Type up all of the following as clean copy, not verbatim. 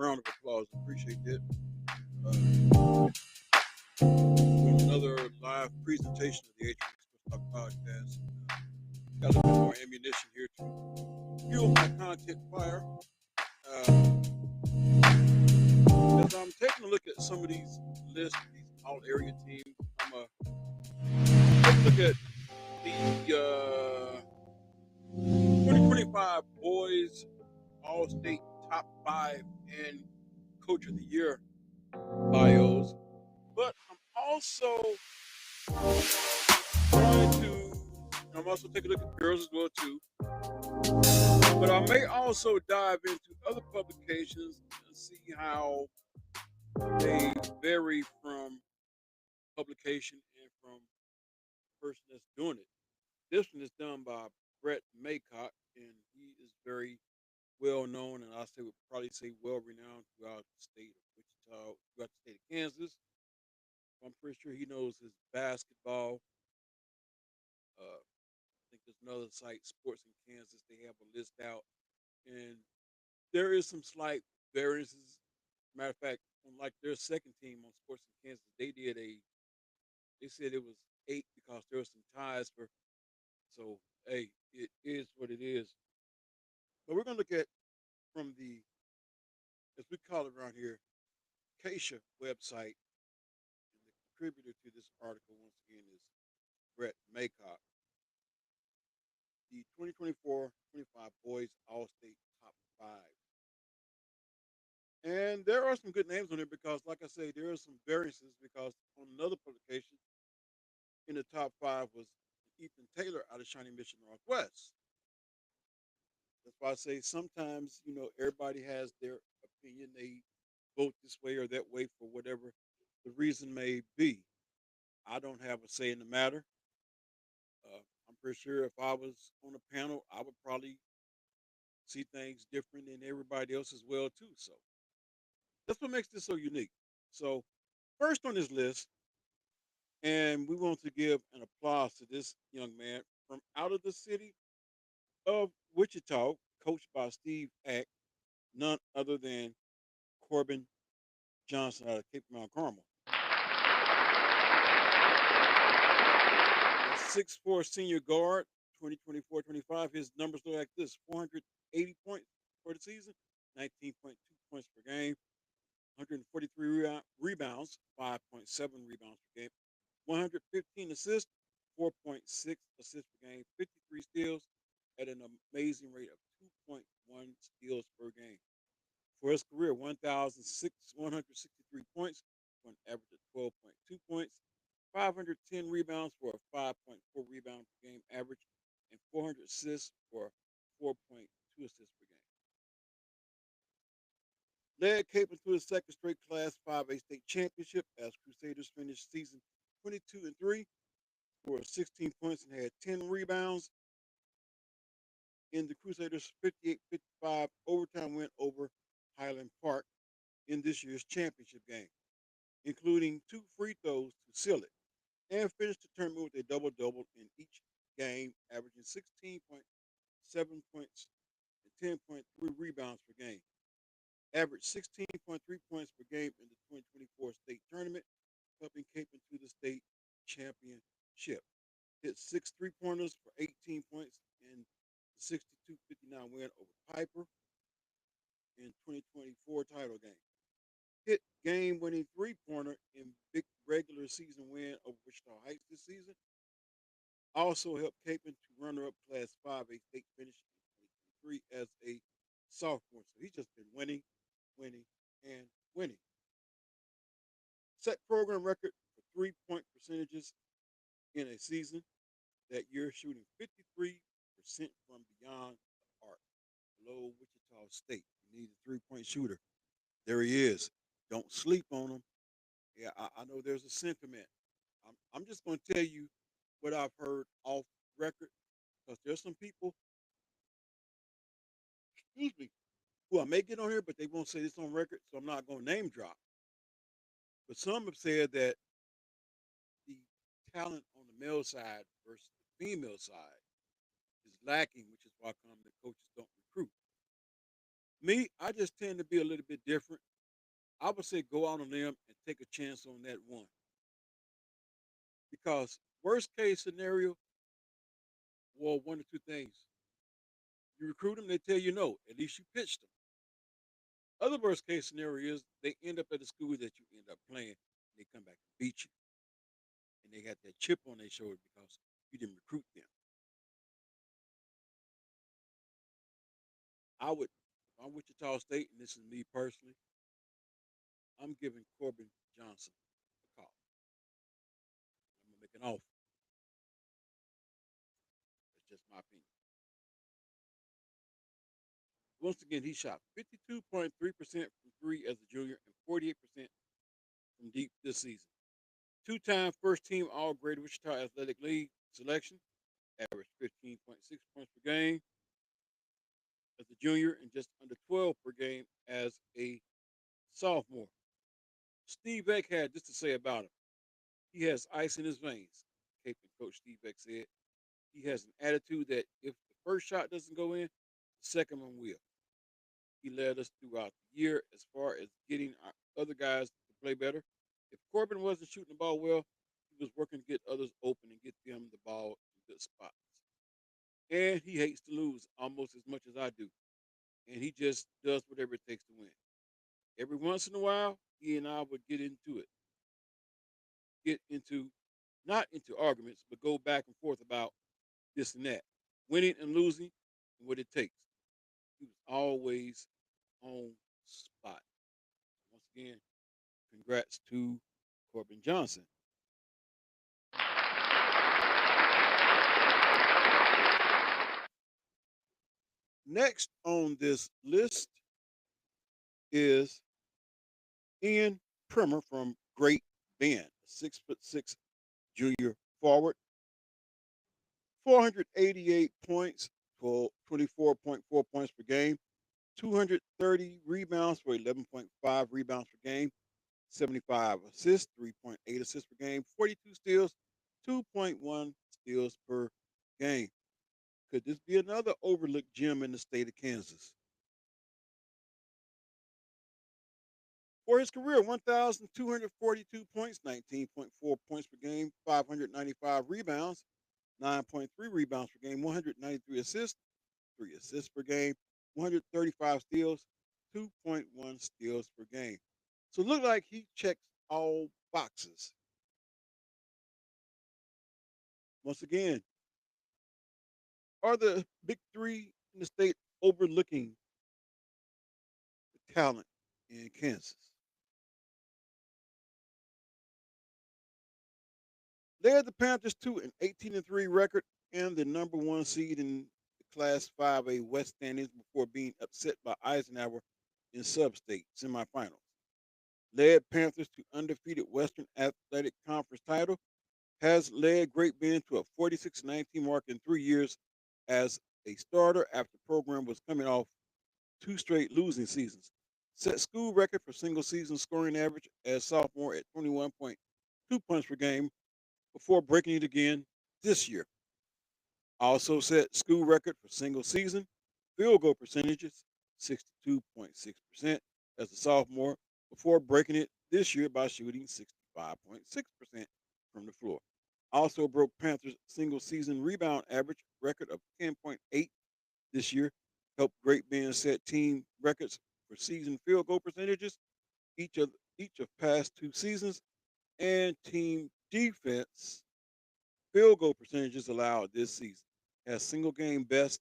round of applause. Appreciate that. Uh, doing another live presentation of the H1 Sports Talk podcast. Got a little bit more ammunition here to fuel my content fire. Uh, as I'm taking a look at some of these lists, these all area teams, I'm taking a look at the 2025 boys All State top five and coach of the year bios. But going to I'm also taking a look at girls as well too. But I may also dive into other publications and see how they vary from publication and from the person that's doing it. This one is done by Brett Maycock, and he is very well known, and would probably say well renowned throughout the state of Wichita, throughout the state of Kansas. I'm pretty sure he knows his basketball. I think there's another site, Sports in Kansas. They have a list out, and there is some slight variances. Matter of fact, on like their second team on Sports in Kansas, they said it was 8 because there was some ties for. So hey, it is what it is. But we're gonna look at from the, as we call it around here, Keisha website, and the contributor to this article once again is Brett Maycock. The 2024-25 boys All-State top five. And there are some good names on there because, like I say, there are some variances because on another publication in the top five was Ethan Taylor out of Shawnee Mission Northwest. That's why I say sometimes, everybody has their opinion. They vote this way or that way for whatever the reason may be. I don't have a say in the matter. I'm pretty sure if I was on a panel, I would probably see things different than everybody else as well too. So that's what makes this so unique. So first on this list, and we want to give an applause to this young man from out of the city of Wichita, coached by Steve Ack, none other than Corbin Johnson out of Cape Mount Carmel. 6'4" senior guard, 2024-25. His numbers look like this: 480 points for the season, 19.2 points per game, 143 rebounds, 5.7 rebounds per game, 115 assists, 4.6 assists per game, 53 steals at an amazing rate of 2.1 steals per game. For his career, 163 points for an average of 12.2 points, 510 rebounds for a 5.4 rebound per game average, and 400 assists for 4.2 assists per game. Led Cape into his second straight Class 5A state championship as Crusaders finished season 22-3, scored 16 points and had 10 rebounds in the Crusaders' 58-55 overtime win over Highland Park in this year's championship game, including 2 free throws to seal it, and finished the tournament with a double-double in each game, averaging 16.7 points and 10.3 rebounds per game. Averaged 16.3 points per game in the 2024 state tournament, helping Cape into the state championship. Hit 6 3-pointers for 18 points in the 62-59 win over Piper in 2024 title game. Hit game-winning 3-pointer in big regular season win over Wichita Heights this season. Also helped Cape into runner-up Class 5A state finish in 2023 as a sophomore. So he's just been winning, winning, and winning. Set program record for 3-point percentages in a season that year, shooting 53% from beyond the arc. Below Wichita State, you need a 3-point shooter. There he is. Don't sleep on him. Yeah, I know there's a sentiment. I'm just going to tell you what I've heard off record because there's some people, excuse me, who I may get on here, but they won't say this on record, so I'm not going to name drop. But some have said that the talent on the male side versus the female side is lacking, which is why come the coaches don't recruit. Me, I just tend to be a little bit different. I would say go out on them and take a chance on that one because worst case scenario, well, one or two things. You recruit them, they tell you no. At least you pitched them. Other worst case scenario is they end up at the school that you end up playing. And they come back and beat you, and they got that chip on their shoulder because you didn't recruit them. I would, if I'm Wichita State, and this is me personally, I'm giving Corbin Johnson a call. I'm gonna make an offer. That's just my opinion. Once again, he shot 52.3% from three as a junior and 48% from deep this season. Two-time first-team All-Grade Wichita Athletic League selection, averaged 15.6 points per game as a junior and just under 12 per game as a sophomore. Steve Beck had this to say about him. He has ice in his veins, Cape coach Steve Beck said. He has an attitude that if the first shot doesn't go in, the second one will. He led us throughout the year as far as getting our other guys to play better. If Corbin wasn't shooting the ball well, he was working to get others open and get them the ball in good spots. And he hates to lose almost as much as I do. And he just does whatever it takes to win. Every once in a while, he and I would get into, not into arguments, but go back and forth about this and that, winning and losing, and what it takes. He was always on spot. Once again, congrats to Corbin Johnson. Next on this list is Ian Primer from Great Bend, 6'6" junior forward, 488 points for 24.4 points per game, 230 rebounds for 11.5 rebounds per game, 75 assists, 3.8 assists per game, 42 steals, 2.1 steals per game. Could this be another overlooked gem in the state of Kansas? For his career, 1,242 points, 19.4 points per game, 595 rebounds, 9.3 rebounds per game, 193 assists, 3 assists per game, 135 steals, 2.1 steals per game. So it looked like he checks all boxes. Once again, are the big three in the state overlooking the talent in Kansas? Led the Panthers to an 18-3 record and the number one seed in the Class 5A West standings before being upset by Eisenhower in sub-state semifinals. Led Panthers to undefeated Western Athletic Conference title, has led Great Bend to a 46-19 mark in 3 years as a starter after the program was coming off two straight losing seasons. Set school record for single season scoring average as sophomore at 21.2 points per game before breaking it again this year. Also set school record for single season field goal percentages, 62.6% as a sophomore, before breaking it this year by shooting 65.6% from the floor. Also broke Panthers' single season rebound average record of 10.8 this year, helped Great Bend set team records for season field goal percentages each of past two seasons, and team defense field goal percentages allowed this season. Has single game best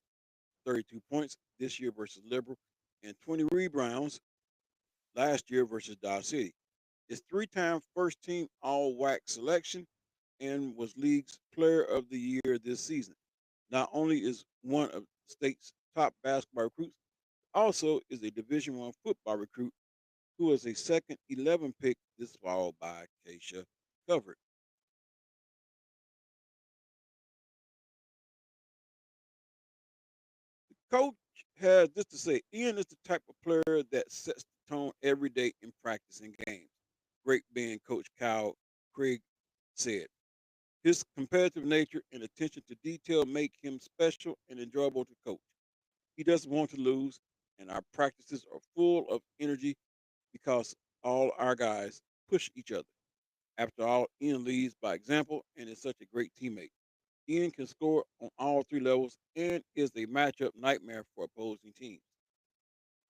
32 points this year versus Liberal and 20 rebounds last year versus Dodge City. It's three-time first team all WAC selection and was league's player of the year this season. Not only is one of the state's top basketball recruits, also is a Division One football recruit who was a second 11 pick this fall by Keisha Covert. Coach has this to say: Ian is the type of player that sets the tone every day in practice and games. Great Bend coach Kyle Craig said. His competitive nature and attention to detail make him special and enjoyable to coach. He doesn't want to lose. and our practices are full of energy because all our guys push each other. After all, Ian leads by example and is such a great teammate. Ian can score on all three levels and is a matchup nightmare for opposing teams.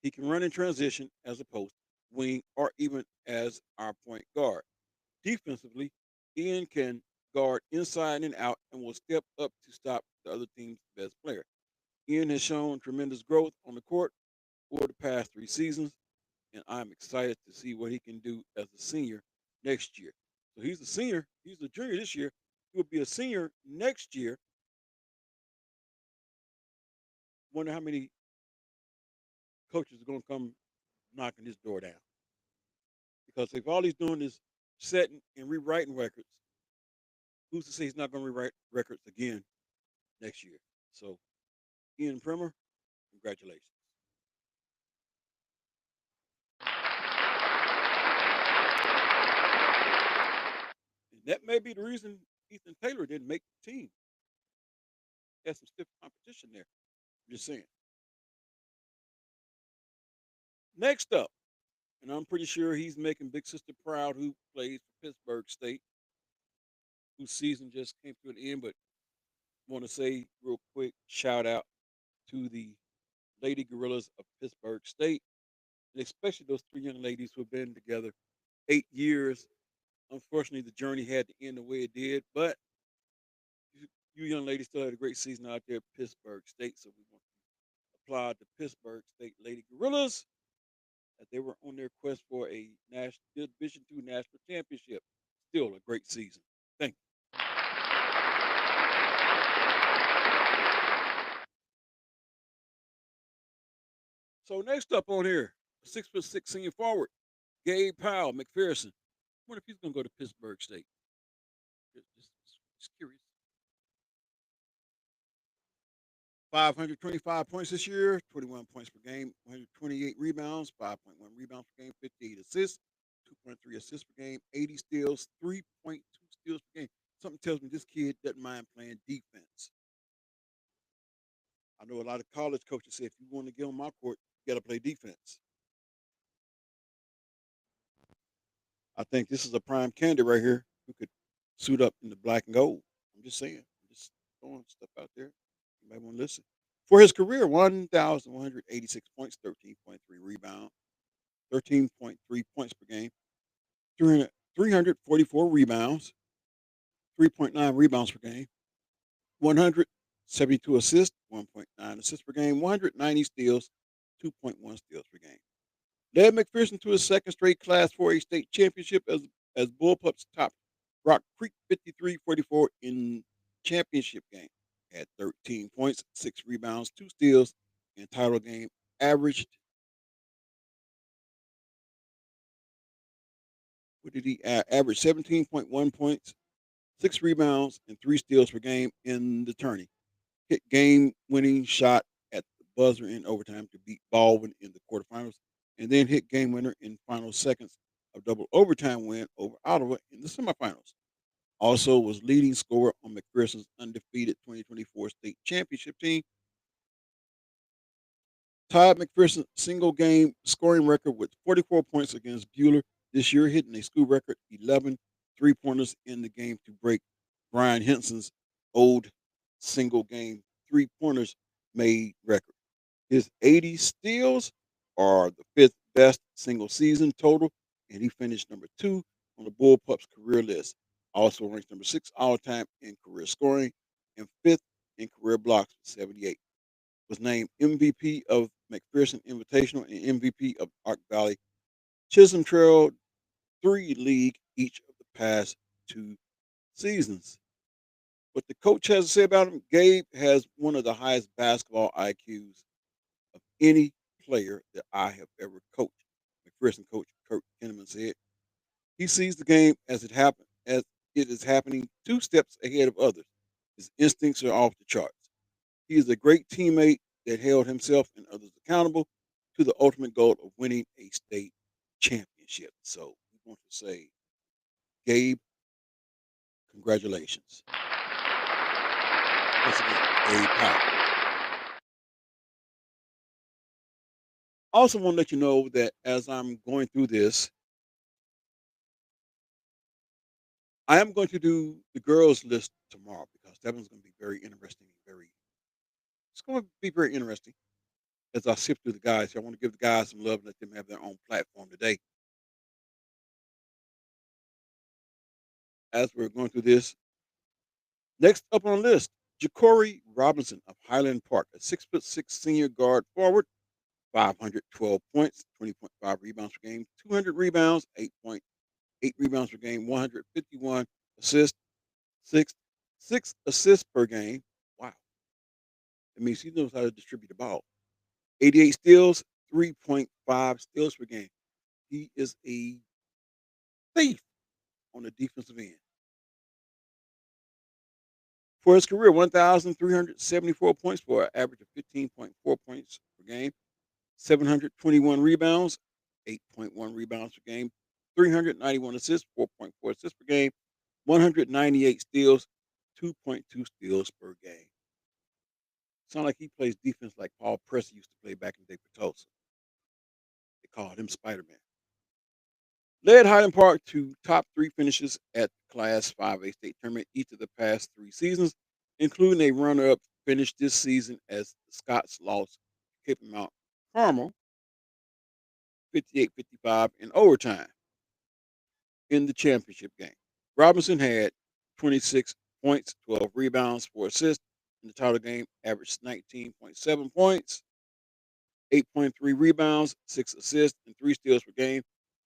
He can run in transition as a post, wing, or even as our point guard. Defensively, Ian can guard inside and out and will step up to stop the other team's best player. Ian has shown tremendous growth on the court over the past 3 seasons, and I'm excited to see what he can do as a senior next year. So he's a senior, he's a junior this year. He will be a senior next year. Wonder how many coaches are going to come knocking his door down. Because if all he's doing is setting and rewriting records, who's to say he's not going to rewrite records again next year? So, Ian Primer, congratulations. And that may be the reason Ethan Taylor didn't make the team. He had some stiff competition there. I'm just saying. Next up, and I'm pretty sure he's making Big Sister proud, who plays for Pittsburgh State, whose season just came to an end. But want to say real quick, shout out to the Lady Gorillas of Pittsburgh State, and especially those three young ladies who have been together 8 years. Unfortunately, the journey had to end the way it did, but you young ladies still had a great season out there at Pittsburgh State. So we want to applaud the Pittsburgh State Lady Gorillas that they were on their quest for a national Division II national championship. Still a great season. Thank you. So next up on here, 6'6" senior forward, Gabe Powell McPherson. I wonder if he's going to go to Pittsburgh State. Just curious. 525 points this year, 21 points per game, 128 rebounds, 5.1 rebounds per game, 58 assists, 2.3 assists per game, 80 steals, 3.2 steals per game. Something tells me this kid doesn't mind playing defense. I know a lot of college coaches say if you want to get on my court, you got to play defense. I think this is a prime candidate right here who could suit up in the black and gold. I'm just saying. I'm just throwing stuff out there. You might want to listen. For his career, 1,186 points, 13.3 rebounds, 13.3 points per game, 344 rebounds, 3.9 rebounds per game, 172 assists, 1.9 assists per game, 190 steals, 2.1 steals per game. Led McPherson to his second straight Class 4A state championship as Bullpups topped Rock Creek 53-44 in championship game. Had 13 points, 6 rebounds, 2 steals, and title game averaged. What did he average? 17.1 points, 6 rebounds, and 3 steals per game in the tourney. Hit game-winning shot at the buzzer in overtime to beat Baldwin in the quarterfinals, and then hit game winner in final seconds of double overtime win over Ottawa in the semifinals. Also was leading scorer on McPherson's undefeated 2024 state championship team. Tied McPherson's single game scoring record with 44 points against Buhler this year, hitting a school record 11 3-pointers in the game to break Brian Henson's old single game 3-pointers made record. His 80 steals are the fifth best single season total, and he finished number 2 on the Bullpups career list. Also ranks number 6 all time in career scoring and 5th in career blocks with 78. Was named MVP of McPherson Invitational and MVP of Ark Valley Chisholm Trail 3 League each of the past 2 seasons. What the coach has to say about him, Gabe has one of the highest basketball IQs of any player that I have ever coached. McPherson coach Kurt Kinnaman said, he sees the game as it is happening 2 steps ahead of others. His instincts are off the charts. He is a great teammate that held himself and others accountable to the ultimate goal of winning a state championship. So we want to say, Gabe, congratulations. Once again, Gabe Powell. Also, want to let you know that as I'm going through this, I am going to do the girls' list tomorrow because that one's going to be very interesting. It's going to be very interesting as I sift through the guys. I want to give the guys some love and let them have their own platform today. As we're going through this, next up on the list, Ja'Cory Robinson of Highland Park, a 6'6" senior guard forward, 512 points, 20.5 rebounds per game, 200 rebounds, 8.8 rebounds per game, 151 assists, six six assists per game. Wow, that means he knows how to distribute the ball. 88 steals, 3.5 steals per game. He is a thief on the defensive end. For his career, 1,374 points for an average of 15.4 points per game, 721 rebounds, 8.1 rebounds per game, 391 assists, 4.4 assists per game, 198 steals, 2.2 steals per game. Sound like he plays defense like Paul Pressey used to play back in the day for Tulsa. They called him Spider Man. Led Highland Park to top three finishes at the Class 5A state tournament each of the past 3 seasons, including a runner up finish this season as the Scots lost Cape Mount Carmel 58-55 in overtime in the championship game. Robinson had 26 points, 12 rebounds, 4 assists in the title game, averaged 19.7 points, 8.3 rebounds, 6 assists, and 3 steals per game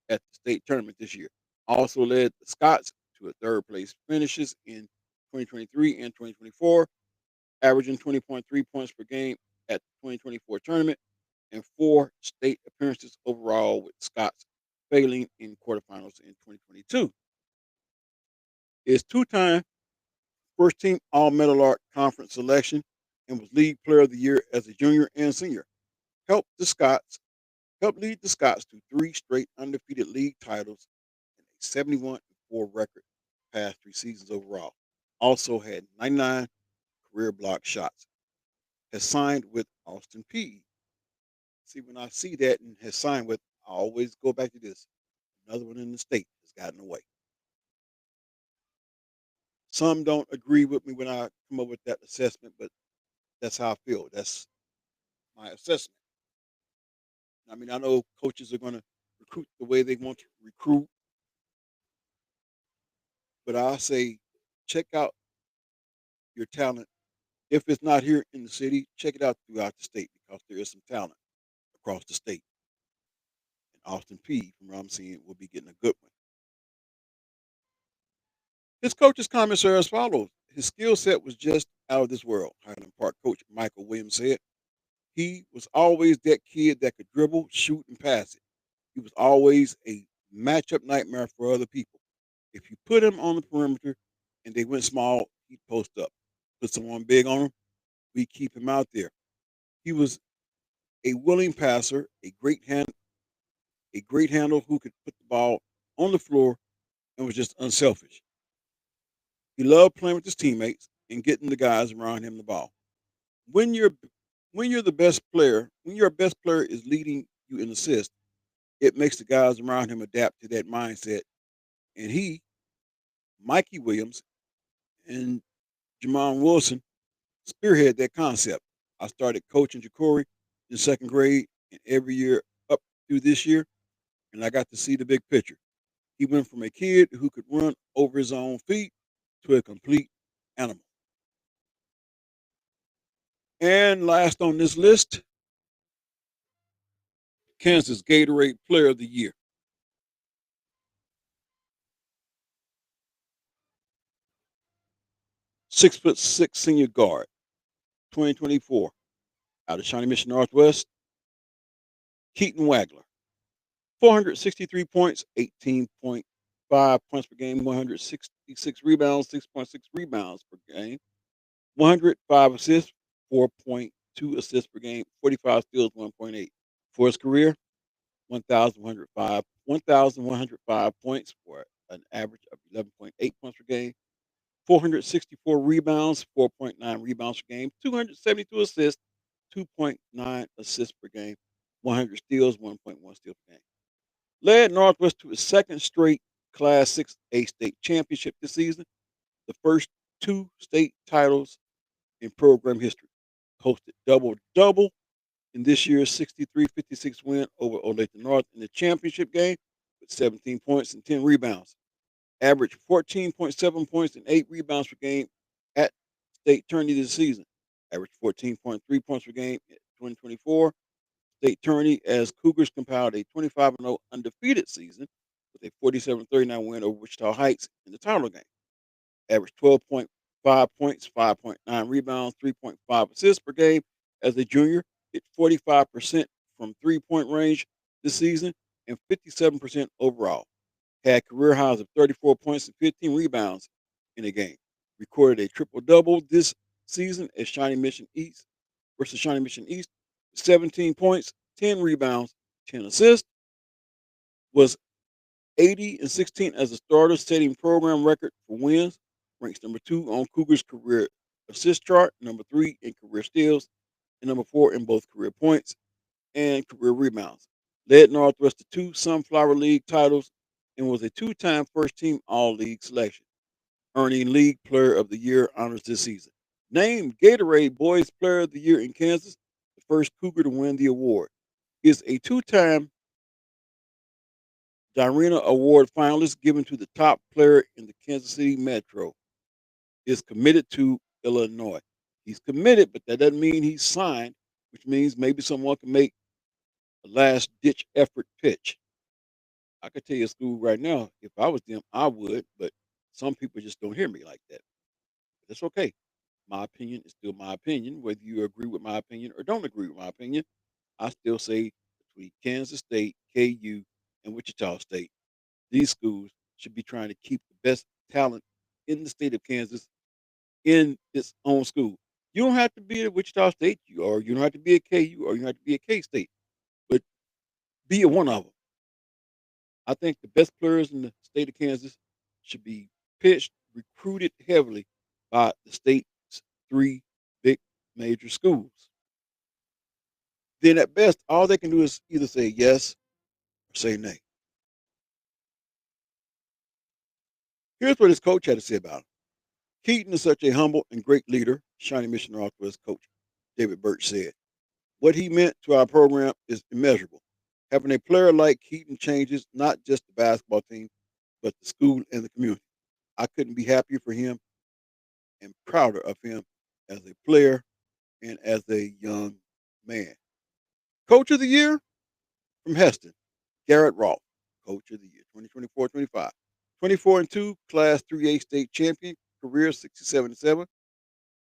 at the state tournament this year. Also led the Scots to a third place finishes in 2023 and 2024, averaging 20.3 points per game at the 2024 tournament and 4 state appearances overall, with Scots failing in quarterfinals in 2022. Is two-time first-team All-Meadowlark Conference selection and was League Player of the Year as a junior and senior. Helped lead the Scots to 3 straight undefeated league titles and a 71-4 record past 3 seasons overall. Also had 99 career block shots. Has signed with Austin Peay. See, when I see that and has signed with, I always go back to this. Another one in the state has gotten away. Some don't agree with me when I come up with that assessment, but that's how I feel. That's my assessment. I mean, I know coaches are going to recruit the way they want to recruit, but I say check out your talent. If it's not here in the city, check it out throughout the state because there is some talent across the state. And Austin Peay from Robinson will be getting a good one. His coach's comments are as follows. His skill set was just out of this world, Highland Park coach Michael Williams said. He was always that kid that could dribble, shoot, and pass it. He was always a matchup nightmare for other people. If you put him on the perimeter and they went small, he'd post up. Put someone big on him, we keep him out there. He was a willing passer, a great handle who could put the ball on the floor and was just unselfish. He loved playing with his teammates and getting the guys around him the ball. When you're when you're the best player, when your best player is leading you in assists, it makes the guys around him adapt to that mindset. And Mikey Williams, and Jamon Wilson spearhead that concept. I started coaching Ja'Cory in second grade and every year up through this year, and I got to see the big picture. He went from a kid who could run over his own feet to a complete animal. And last on this list, Kansas Gatorade Player of the Year. 6'6" senior guard, 2024, out of Shawnee Mission Northwest, Keaton Wagler. 463 points, 18.5 points per game, 166 rebounds, 6.6 rebounds per game, 105 assists, 4.2 assists per game, 45 steals, 1.8. For his career, 1,105 points for an average of 11.8 points per game, 464 rebounds, 4.9 rebounds per game, 272 assists, 2.9 assists per game. 100 steals, 1.1 steals per game. Led Northwest to its second straight Class 6A state championship this season, the first two state titles in program history. Hosted double-double in this year's 63-56 win over Olathe North in the championship game with 17 points and 10 rebounds. Averaged 14.7 points and 8 rebounds per game at state tourney this season. Averaged 14.3 points per game in 2024 state tourney as Cougars compiled a 25-0 undefeated season with a 47-39 win over Wichita Heights in the title game. Averaged 12.5 points, 5.9 rebounds, 3.5 assists per game as a junior. Hit 45% from three-point range this season and 57% overall. Had career highs of 34 points and 15 rebounds in a game. Recorded a triple-double this season at Shawnee Mission East versus Shawnee Mission East. 17 points, 10 rebounds, 10 assists. Was 80 and 16 as a starter, setting program record for wins. Ranks number 2 on Cougars' career assist chart, number 3 in career steals, and number 4 in both career points and career rebounds. Led Northwest to 2 Sunflower League titles and was a 2-time first team All League selection, earning League Player of the Year honors this season. Named Gatorade Boys Player of the Year in Kansas, the first Cougar to win the award. Is a 2-time Dyrena Award finalist given to the top player in the Kansas City Metro. Is committed to Illinois. He's committed, but that doesn't mean he's signed, which means maybe someone can make a last ditch effort pitch. I could tell you a school right now, if I was them, I would, but some people just don't hear me like that. That's okay. My opinion is still my opinion, whether you agree with my opinion or don't agree with my opinion. I still say between Kansas State, KU, and Wichita State, these schools should be trying to keep the best talent in the state of Kansas in its own school. You don't have to be at Wichita State, or you don't have to be at KU, or you don't have to be at K State, but be at one of them. I think the best players in the state of Kansas should be pitched, recruited heavily by the state's three big major schools. Then at best, all they can do is either say yes or say nay. Here's what his coach had to say about him. Keaton is such a humble and great leader, Shawnee Mission Northwest coach David Birch said. What he meant to our program is immeasurable. Having a player like Keaton changes not just the basketball team, but the school and the community. I couldn't be happier for him and prouder of him as a player and as a young man. Coach of the Year from Heston, Garrett Rolfe, Coach of the Year 2024-25. 24 and 2, Class 3A state champion, career 67-7.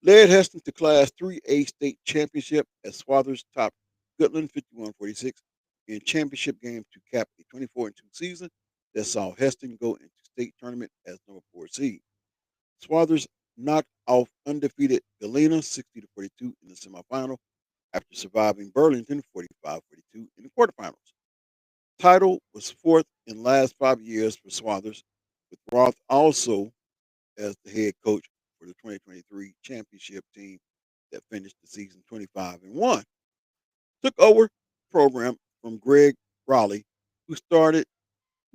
Led Heston to Class 3A state championship as Swathers topped Goodland 51-46 in championship game to cap a 24 and 2 season that saw Heston go into state tournament as number 4 seed. Swathers knocked off undefeated Galena 60-42 in the semifinal after surviving Burlington 45-42 in the quarterfinals. Title was fourth in last 5 years for Swathers, with Roth also as the head coach for the 2023 championship team that finished the season 25-1. Took over the program from Greg Raleigh, who started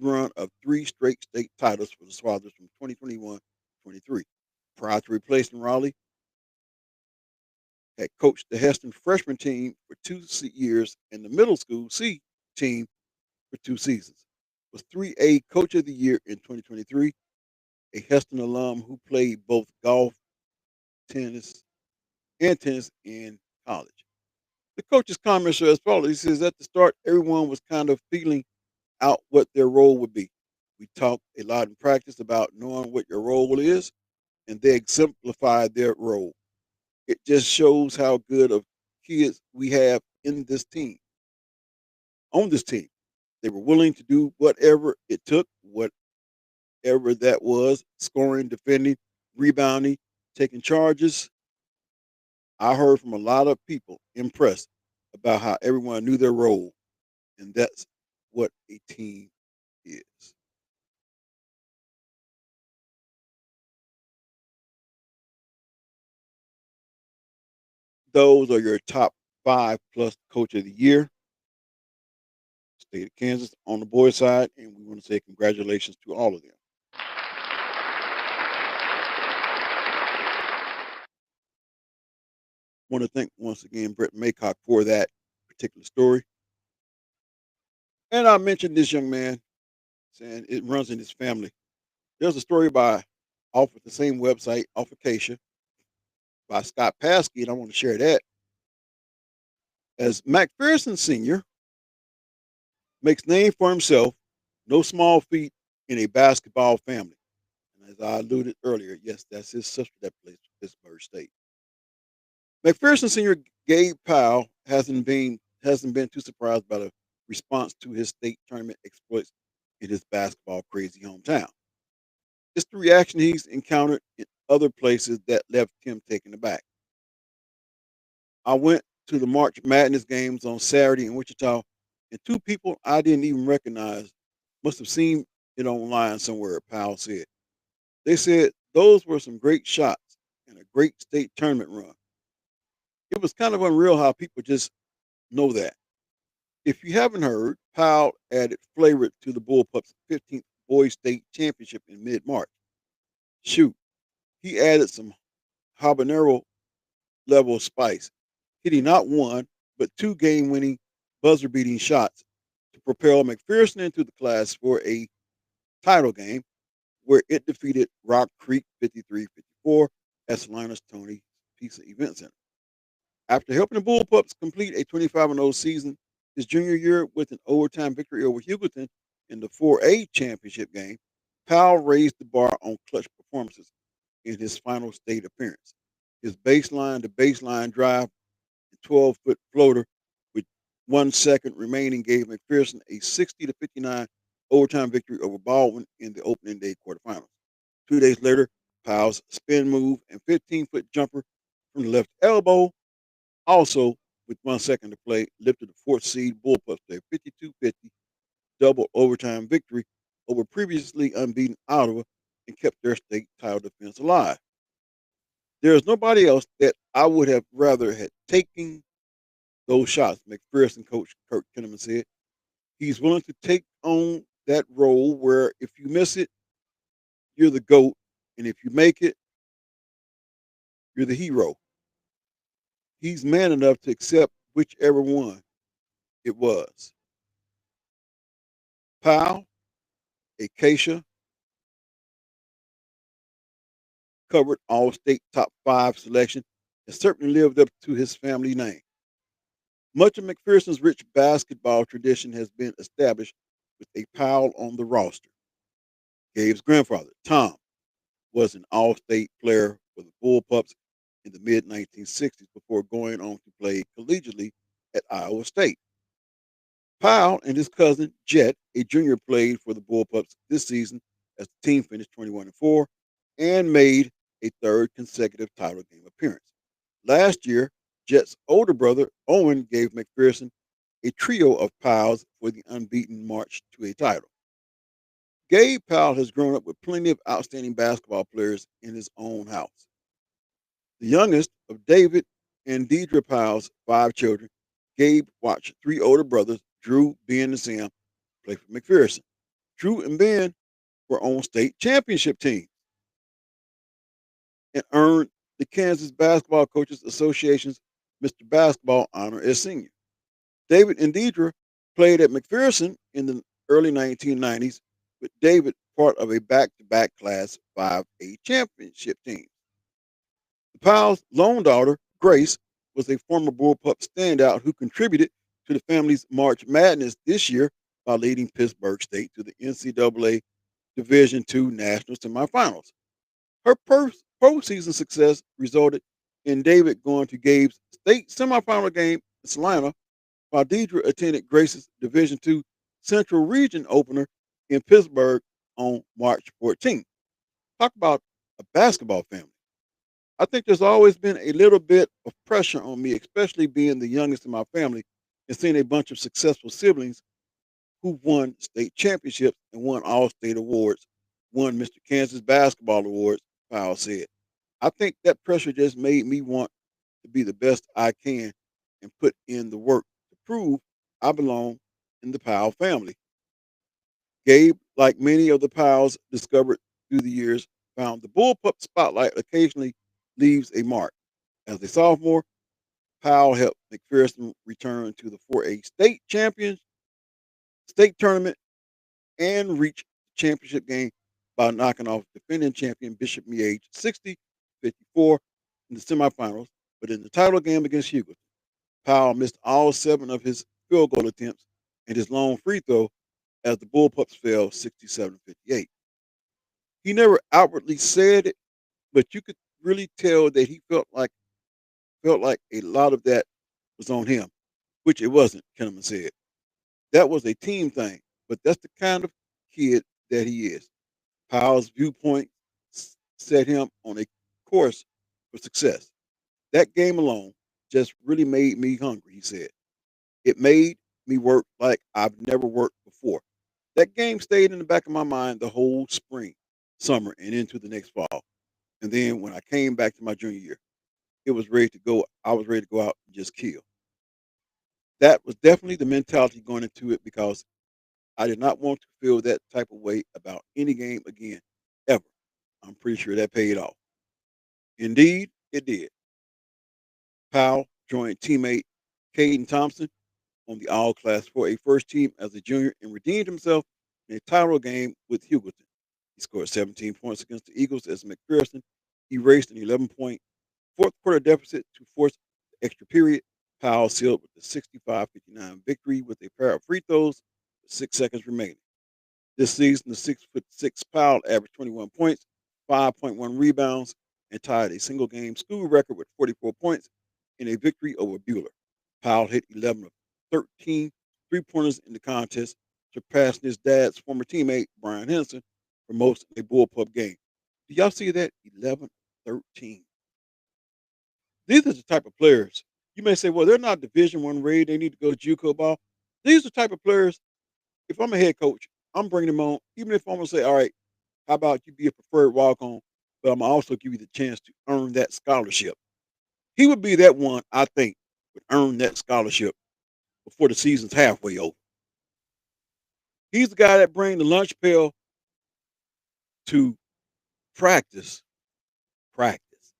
run of 3 straight state titles for the Swathers from 2021-23. Prior to replacing Raleigh, had coached the Heston freshman team for 2 years and the middle school C team for 2 seasons. Was 3A Coach of the Year in 2023, a Heston alum who played both golf, tennis, and tennis in college. The coach's comments are as follows. He says, at the start, everyone was kind of feeling out what their role would be. We talked a lot in practice about knowing what your role is, and they exemplified their role. It just shows how good of kids we have in this team, on this team. They were willing to do whatever it took, whatever that was, scoring, defending, rebounding, taking charges. I heard from a lot of people impressed about how everyone knew their role, and that's what a team is. Those are your top 5 plus coach of the year. State of Kansas on the boys' side, and we want to say congratulations to all of them. Want to thank once again Brett Maycock for that particular story. And I mentioned this young man saying it runs in his family. There's a story by off of the same website, off Acacia, by Scott Paskey, and I want to share that. As McPherson Sr. makes name for himself, no small feat in a basketball family. And as I alluded earlier, yes, that's his sister that plays for Pittsburgh State. McPherson Sr. Gabe Powell hasn't been too surprised by the response to his state tournament exploits in his basketball crazy hometown. It's the reaction he's encountered in other places that left him taken aback. I went to the March Madness games on Saturday in Wichita, and two people I didn't even recognize must have seen it online somewhere, Powell said. They said those were some great shots and a great state tournament run. It was kind of unreal how people just know that. If you haven't heard, Powell added flavor to the Bullpups' 15th Boys State Championship in mid-March. Shoot, he added some habanero level spice, hitting not one, but two game-winning, buzzer-beating shots to propel McPherson into the class for a title game where it defeated Rock Creek 53-54 at Salinas Tony Pizza Event Center. After helping the Bullpups complete a 25-0 season his junior year with an overtime victory over Hugoton in the 4A championship game, Powell raised the bar on clutch performances in his final state appearance. His baseline to baseline drive, a 12-foot floater with 1 second remaining gave McPherson a 60-59 overtime victory over Baldwin in the opening day quarterfinals. 2 days later, Powell's spin move and 15-foot jumper from the left elbow, also with 1 second to play, lifted the fourth seed Bullpups to a 52-50 double overtime victory over previously unbeaten Ottawa and kept their state title defense alive. There is nobody else that I would have rather had taken those shots, McPherson coach Kirk Kinnaman said. He's willing to take on that role where if you miss it, you're the GOAT, and if you make it, you're the hero. He's man enough to accept whichever one it was. Powell, Acacia, covered all state top 5 selection, and certainly lived up to his family name. Much of McPherson's rich basketball tradition has been established with a Powell on the roster. Gabe's grandfather, Tom, was an all-state player for the Bullpups in the mid-1960s before going on to play collegiately at Iowa State. Powell and his cousin, Jet, a junior, played for the Bullpups this season as the team finished 21-4 and made a third consecutive title game appearance. Last year, Jet's older brother, Owen, gave McPherson a trio of Powells for the unbeaten march to a title. Gabe Powell has grown up with plenty of outstanding basketball players in his own house. The youngest of David and Deidre Powell's 5 children, Gabe watched 3 older brothers, Drew, Ben, and Sam, play for McPherson. Drew and Ben were on state championship teams and earned the Kansas Basketball Coaches Association's Mr. Basketball honor as senior. David and Deidre played at McPherson in the early 1990s, with David part of a back-to-back Class 5A championship team. The Powell's lone daughter, Grace, was a former Bullpup standout who contributed to the family's March Madness this year by leading Pittsburgh State to the NCAA Division II National Semifinals. Her postseason success resulted in David going to Gabe's state semifinal game in Salina, while Deidre attended Grace's Division II Central Region opener in Pittsburgh on March 14th. Talk about a basketball family. I think there's always been a little bit of pressure on me, especially being the youngest in my family and seeing a bunch of successful siblings who won state championships and won all state awards, won Mr. Kansas Basketball Awards, Powell said. I think that pressure just made me want to be the best I can and put in the work to prove I belong in the Powell family. Gabe, like many of the Powells discovered through the years, found the bullpup spotlight occasionally leaves a mark. As a sophomore, Powell helped McPherson return to the 4A state tournament and reach the championship game by knocking off defending champion Bishop Miege 60-54 in the semifinals. But in the title game against Hugo, Powell missed all 7 of his field goal attempts and his long free throw as the Bullpups fell 67-58. He never outwardly said it, but you could really tell that he felt like a lot of that was on him, which it wasn't, Kinnaman said. That was a team thing, but that's the kind of kid that he is. Powell's viewpoint set him on a course for success. That game alone just really made me hungry, he said. It made me work like I've never worked before. That game stayed in the back of my mind the whole spring, summer, and into the next fall. And then when I came back to my junior year, it was ready to go. I was ready to go out and just kill. That was definitely the mentality going into it because I did not want to feel that type of way about any game again, ever. I'm pretty sure that paid off. Indeed, it did. Powell joined teammate Caden Thompson on the All Class 4A first team as a junior and redeemed himself in a title game with Hugoton. He scored 17 points against the Eagles as McPherson erased an 11-point fourth quarter deficit to force the extra period. Powell sealed with the 65-59 victory with a pair of free throws with 6 seconds remaining. This season, the 6'6" Powell averaged 21 points, 5.1 rebounds, and tied a single game school record with 44 points in a victory over Bueller. Powell hit 11 of 13 three-pointers in the contest, surpassing his dad's former teammate, Brian Henson, for most in a bullpup game. Do y'all see that? 11 13. These are the type of players. You may say, well, they're not Division One rated. They need to go to JUCO ball. These are the type of players. If I'm a head coach, I'm bringing them on. Even if I'm gonna say, all right, how about you be a preferred walk on, but I'm gonna also give you the chance to earn that scholarship. He would be that one I think would earn that scholarship before the season's halfway over. He's the guy that brings the lunch pail to practice, practice,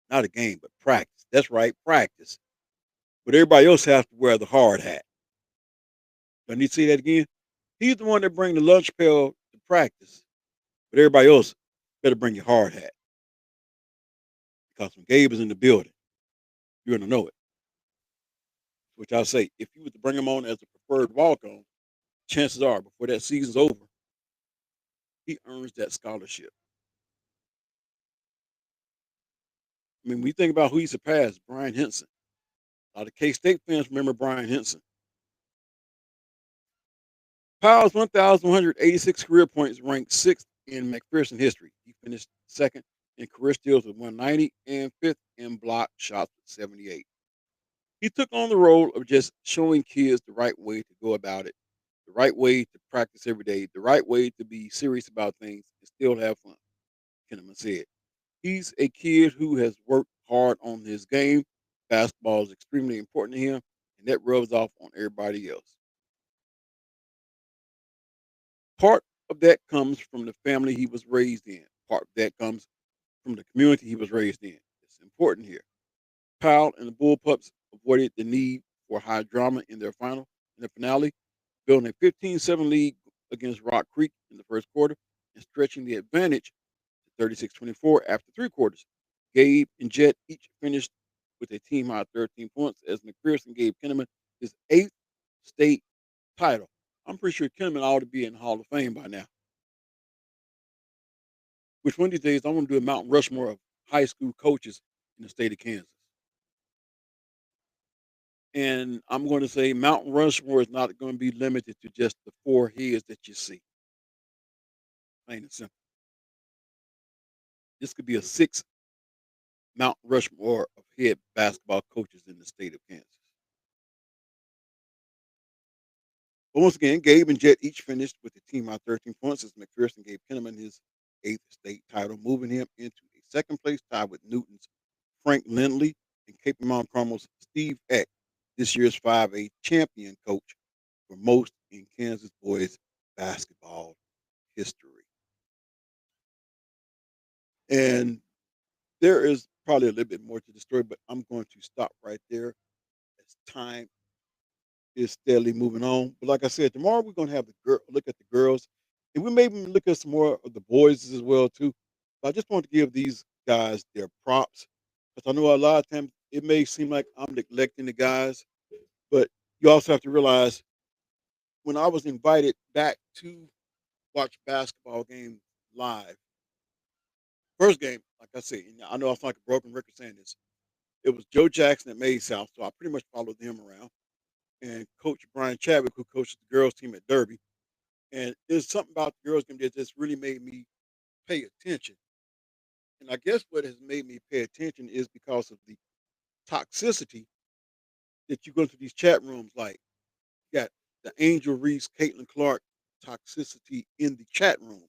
not a game, but practice. That's right, practice. But everybody else has to wear the hard hat. Do I need to say that again? He's the one that brings the lunch pail to practice, but everybody else better bring your hard hat because when Gabe is in the building, you're gonna know it. Which I say, if you were to bring him on as a preferred walk on, chances are before that season's over, he earns that scholarship. I mean, when you think about who he surpassed, Brian Henson. A lot of K State fans remember Brian Henson. Powell's 1,186 career points ranked sixth in McPherson history. He finished second in career steals with 190 and fifth in block shots with 78. He took on the role of just showing kids the right way to go about it, the right way to practice every day, the right way to be serious about things and still have fun, Kinnaman said. He's a kid who has worked hard on his game. Basketball is extremely important to him, and that rubs off on everybody else. Part of that comes from the family he was raised in. Part of that comes from the community he was raised in. It's important here. Powell and the Bullpups avoided the need for high drama in the finale, building a 15-7 lead against Rock Creek in the first quarter and stretching the advantage to 36-24 after 3 quarters. Gabe and Jet each finished with a team high 13 points as McPherson gave Kinnaman his 8th state title. I'm pretty sure Kinnaman ought to be in the Hall of Fame by now. Which one of these days I want to do a Mount Rushmore of high school coaches in the state of Kansas. And I'm going to say Mount Rushmore is not going to be limited to just the 4 heads that you see. Plain and simple. This could be a 6 Mount Rushmore of head basketball coaches in the state of Kansas. But once again, Gabe and Jet each finished with the team high 13 points as McPherson gave Kinnaman his 8th state title, moving him into a second place tie with Newton's Frank Lindley and Cape Mount Carmel's Steve Eck, this year's 5A champion coach for most in Kansas boys basketball history. And there is probably a little bit more to the story, but I'm going to stop right there as time is steadily moving on. But like I said, tomorrow we're going to have the girl look at the girls, and we may even look at some more of the boys as well too. But I just want to give these guys their props because I know a lot of times it may seem like I'm neglecting the guys, but you also have to realize when I was invited back to watch basketball games live, first game, like I said, and I know I sound like a broken record saying this. It was Joe Jackson at Made South, so I pretty much followed him around. And Coach Brian Chadwick, who coaches the girls team at Derby. And there's something about the girls game that just really made me pay attention. And I guess what has made me pay attention is because of the toxicity that you go into these chat rooms. Like, you got the Angel Reese, Caitlin Clark toxicity in the chat room.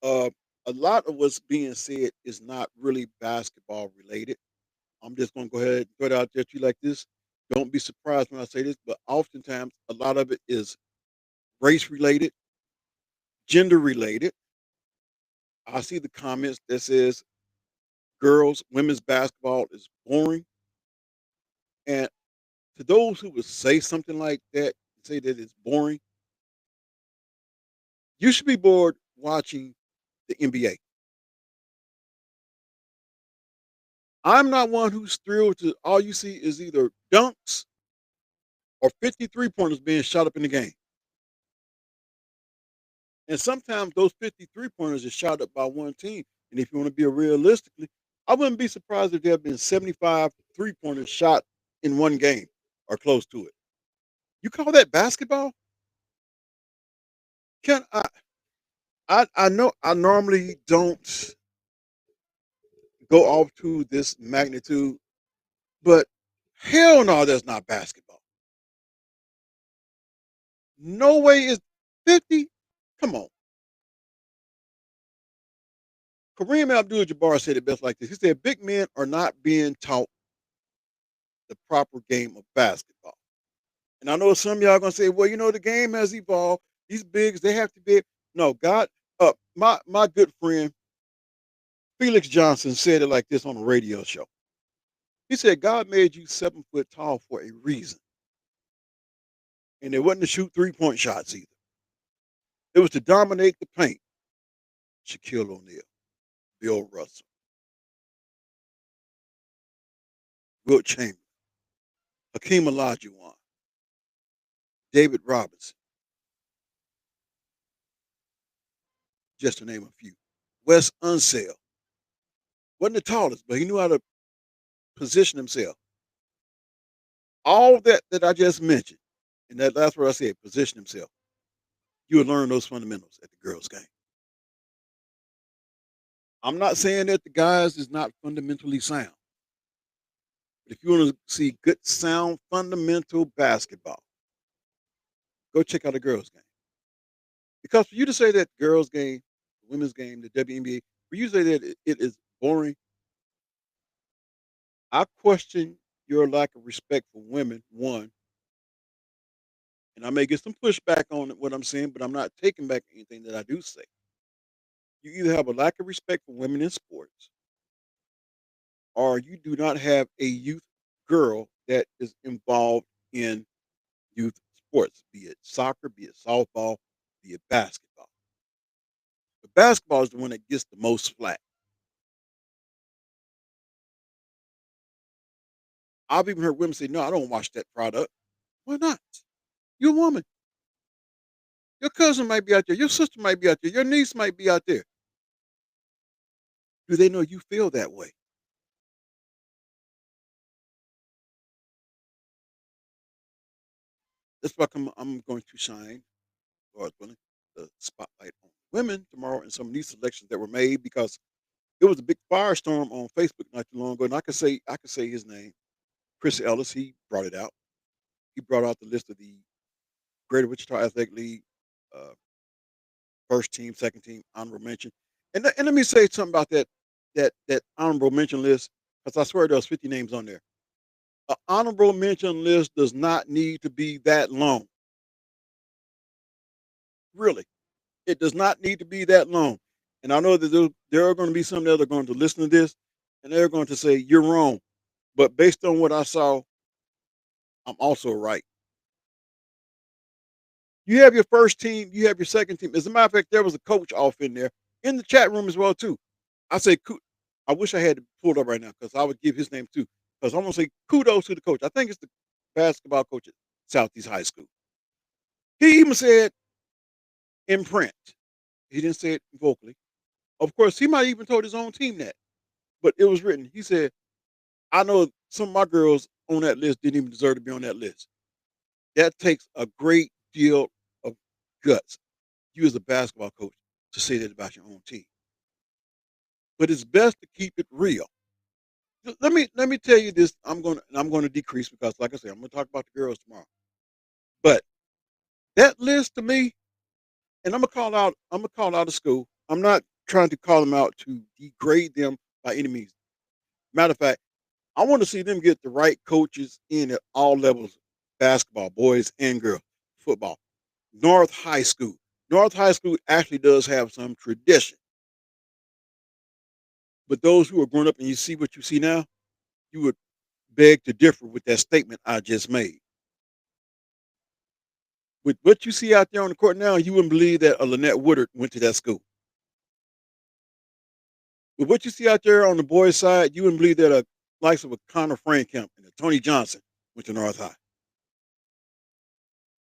Uh, a lot of what's being said is not really basketball related. I'm just going to go ahead and put it out there to you like this. Don't be surprised when I say this, but oftentimes a lot of it is race related, gender related. I see the comments that says women's basketball is boring. And to those who would say something like that, say that it's boring, you should be bored watching the NBA. I'm not one who's thrilled to all you see is either dunks or 53 pointers being shot up in the game. And sometimes those 53 pointers are shot up by one team. And if you want to be realistically, I wouldn't be surprised if there have been 75 3 pointers shot in one game or close to it. You call that basketball? Can I know I normally don't go off to this magnitude, but hell no, that's not basketball. No way is 50. Come on. Kareem Abdul-Jabbar said it best like this. He said, "Big men are not being taught the proper game of basketball." And I know some of y'all gonna say, "Well, the game has evolved. These bigs, they have to be." No, God, my good friend Felix Johnson said it like this on a radio show. He said, "God made you 7 foot tall for a reason, and it wasn't to shoot 3 point shots either. It was to dominate the paint." Shaquille O'Neal, Bill Russell, Wilt Chamberlain, Hakeem Olajuwon, David Robinson, just to name a few. Wes Unseld wasn't the tallest, but he knew how to position himself. All that I just mentioned, and that's where I said position himself. You would learn those fundamentals at the girls' game. I'm not saying that the guys is not fundamentally sound, but if you want to see good, sound, fundamental basketball, go check out the girls' game. Because for you to say that the girls' game, the women's game, the WNBA, for you to say that it is boring, I question your lack of respect for women, one, and I may get some pushback on what I'm saying, but I'm not taking back anything that I do say. You either have a lack of respect for women in sports, or you do not have a youth girl that is involved in youth sports, be it soccer, be it softball, be it basketball. But basketball is the one that gets the most flack. I've even heard women say, "No, I don't watch that product." Why not? You're a woman. Your cousin might be out there. Your sister might be out there. Your niece might be out there. Do they know you feel that way? That's why I'm going to shine, Lord willing, the spotlight on women tomorrow in some of these selections that were made because it was a big firestorm on Facebook not too long ago, and I could say his name, Chris Ellis. He brought it out. He brought out the list of the Greater Wichita Athletic League uh, first team, second team, honorable mention. And let me say something about that honorable mention list because I swear there's 50 names on there. An honorable mention list does not need to be that long. Really, it does not need to be that long. And I know that there are going to be some that are going to listen to this, and they're going to say you're wrong. But based on what I saw, I'm also right. You have your first team, you have your second team. As a matter of fact, there was a coach off in there in the chat room as well too. I say, I wish I had it pulled up right now because I would give his name too. Because I'm gonna say kudos to the coach. I think it's the basketball coach at Southeast High School. He even said in print. He didn't say it vocally. Of course, he might even told his own team that, but it was written. He said, "I know some of my girls on that list didn't even deserve to be on that list." That takes a great deal of guts. You as a basketball coach to say that about your own team. But it's best to keep it real. Let me tell you this. I'm gonna decrease because, like I said, I'm gonna talk about the girls tomorrow. But that list to me, and I'm gonna call out a school. I'm not trying to call them out to degrade them by any means. Matter of fact, I want to see them get the right coaches in at all levels: basketball, boys and girls, football. North High School. North High School actually does have some tradition. But those who are grown up and you see what you see now, you would beg to differ with that statement I just made. With what you see out there on the court now, you wouldn't believe that a Lynette Woodard went to that school. With what you see out there on the boys' side, you wouldn't believe that a likes of a Connor Frankamp and a Tony Johnson went to North High.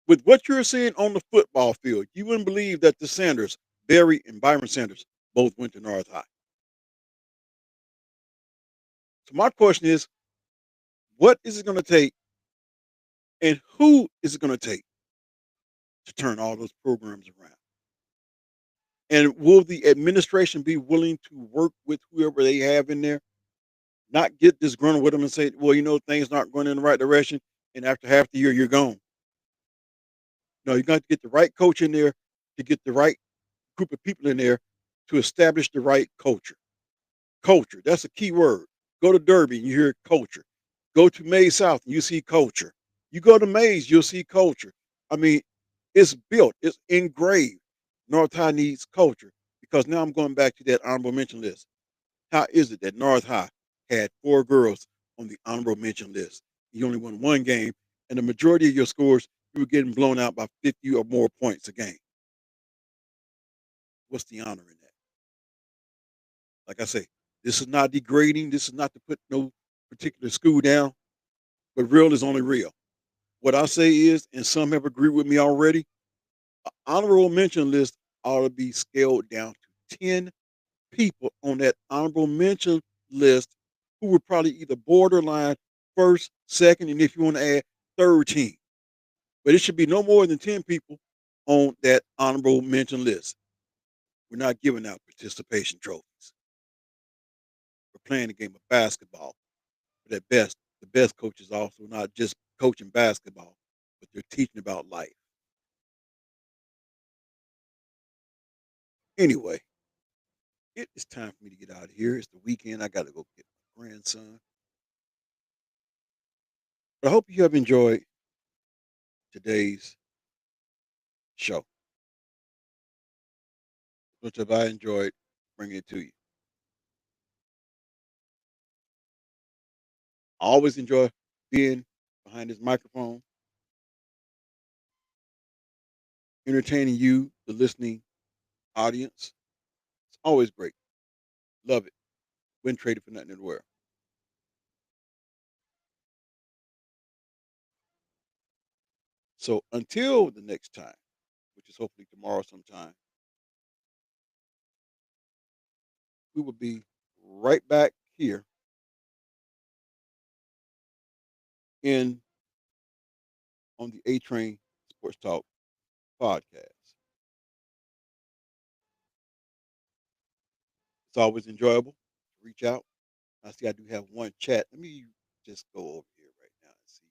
With what you're seeing on the football field, you wouldn't believe that the Sanders, Barry and Byron Sanders, both went to North High. So my question is, what is it going to take, and who is it going to take to turn all those programs around? And will the administration be willing to work with whoever they have in there, not get disgruntled with them and say, well, things aren't going in the right direction. And after half the year, you're gone. No, you got to get the right coach in there to get the right group of people in there to establish the right culture. Culture, that's a key word. Go to Derby and you hear culture. Go to Mays South and you see culture. You go to Mays, you'll see culture. I mean, it's built, it's engraved. North High needs culture because now I'm going back to that honorable mention list. How is it that North High had 4 girls on the honorable mention list? You only won 1 game, and the majority of your scores, you were getting blown out by 50 or more points a game. What's the honor in that? Like I say, this is not degrading. This is not to put no particular school down, but real is only real. What I say is, and some have agreed with me already, an honorable mention list ought to be scaled down to 10 people on that honorable mention list who were probably either borderline first, second, and if you want to add third team. But it should be no more than 10 people on that honorable mention list. We're not giving out participation trophies. We're playing the game of basketball. But at best, the best coaches also not just coaching basketball, but they're teaching about life. Anyway, it is time for me to get out of here. It's the weekend. I got to go get my grandson. But I hope you have enjoyed today's show. Much have I enjoyed bringing it to you. I always enjoy being behind this microphone, entertaining you, the listening audience. It's always great. Love it. Wouldn't trade it for nothing in the world. So until the next time, which is hopefully tomorrow sometime, we will be right back here in on the A Train Sports Talk podcast. It's always enjoyable to reach out. I see I do have one chat. Let me just go over here right now and see.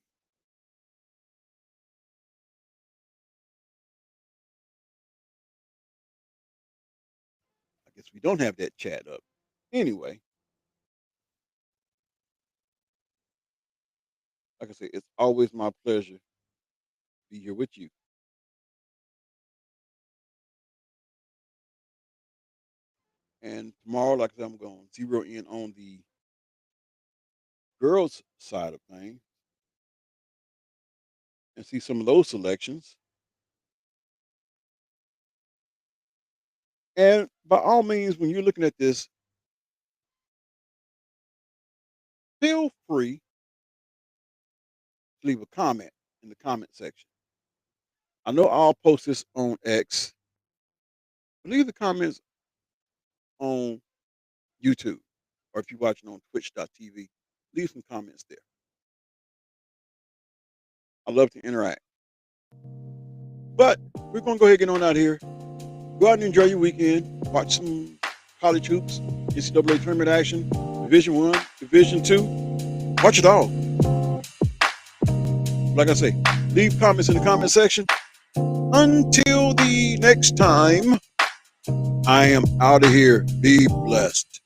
I guess we don't have that chat up. Anyway, like I say, it's always my pleasure to be here with you. And tomorrow, like I said, I'm going to zero in on the girls' side of things and see some of those selections. And by all means, when you're looking at this, feel free to leave a comment in the comment section. I know I'll post this on X. But leave the comments on YouTube, or if you're watching on twitch.tv, leave some comments there. I love to interact. But we're going to go ahead and get on out here. Go out and enjoy your weekend. Watch some college hoops, NCAA tournament action, Division 1, Division 2. Watch it all. Like I say, leave comments in the comment section. Until the next time, I am out of here. Be blessed.